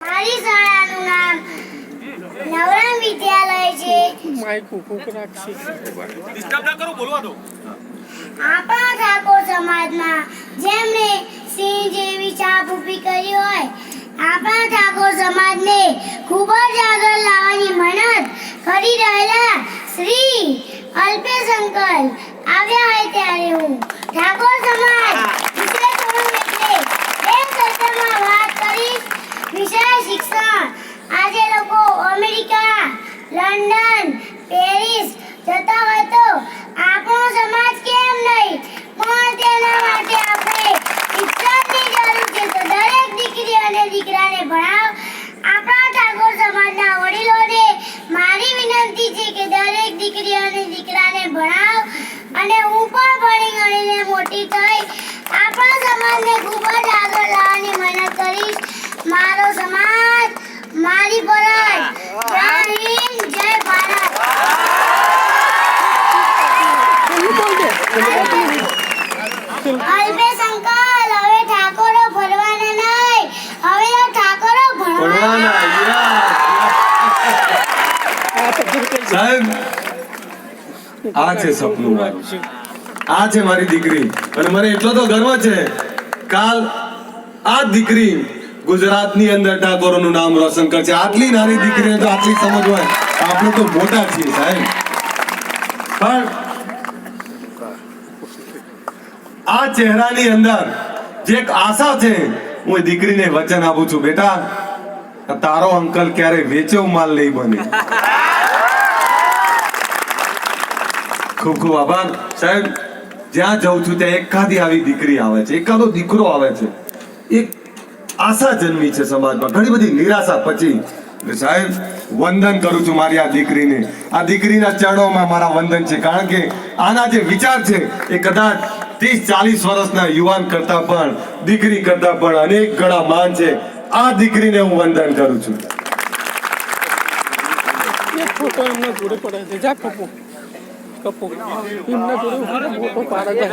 મારી શાળાનું નામ નવરંગ વિદ્યાલય છે. આપણા ઠાકોર સમાજમાં જેમણે સિંહ જેવી છાપ ઊભી કરી હોય, આપણા ઠાકોર સમાજને ખૂબ જ આગળ લાવવાની મહેનત કરી રહેલા શ્રી અલ્પેશ અંકલ આવ્યા હોય ત્યારે હું ઠાકોર સમાજ વિશે થોડું એટલે બે શબ્દમાં વાત કરીશ. વિષય શિક્ષણ. આજે લોકો અમેરિકા, લંડન, પેરિસ જતા હોય તો આપણો સમાજ કેમ નહીં? પણ તેના માટે આપણે શિક્ષણની જરૂર છે. તો દરેક દીકરી અને દીકરાને ભણાવ. આપણા ઠાકોર સમાજના વડીલોને મારી વિનંતી છે કે દરેક દીકરી અને દીકરાને ભણાવ અને હું પણ ભણી ગણીને મોટી થઈ આપણા સમાજને ખૂબ જ આગળ લાવવાની મહેનત કરીશ. મારો સમાજ, મારી ફરજ. જય હિન્દ, જય ભારત. અલ્પેશ અંકલ, હવે ઠાકોરો ફરવાના નહીં, હવે તો ઠાકોરો ભણવાના. સાહેબ, આ છે સપનું મારું, આ છે મારી દીકરી અને મને એટલો તો ગર્વ છે કાલ આ દીકરી ગુજરાતની અંદર ઠાકોરોનું નામ રોશન કરશે. આટલી નાની દીકરીને તો આટલી સમજ હોય, આપણે તો મોટા છીએ સાહેબ. પણ આ ચહેરાની અંદર જે એક આશા છે, હું દીકરીને વચન આપું છું, બેટા તારો અંકલ ક્યારે વેચેવ માલ નહીં બને. ખૂબ ખૂબ આભાર સાહેબ. જ્યાં જઉં છું ત્યાં એકાદી આવી દીકરી આવે છે, એકાદો દીકરો આવે છે, એક આશા જન્મી છે સમાજમાં. ઘણી બધી નિરાશા પછી સાહેબ વંદન કરું છું મારી આ દીકરીને. આ દીકરીના ચરણોમાં મારા વંદન છે, કારણ કે આના જે વિચાર છે એ કદાચ 30-40 વર્ષના યુવાન કરતા પણ, દીકરી કરતા પણ અનેક ગણા માન છે. આ દીકરીને હું વંદન કરું છું. ફોટો એમના જોડે પડે છે. જા કપો કપો એમના જોડે ફોટો પાડે છે.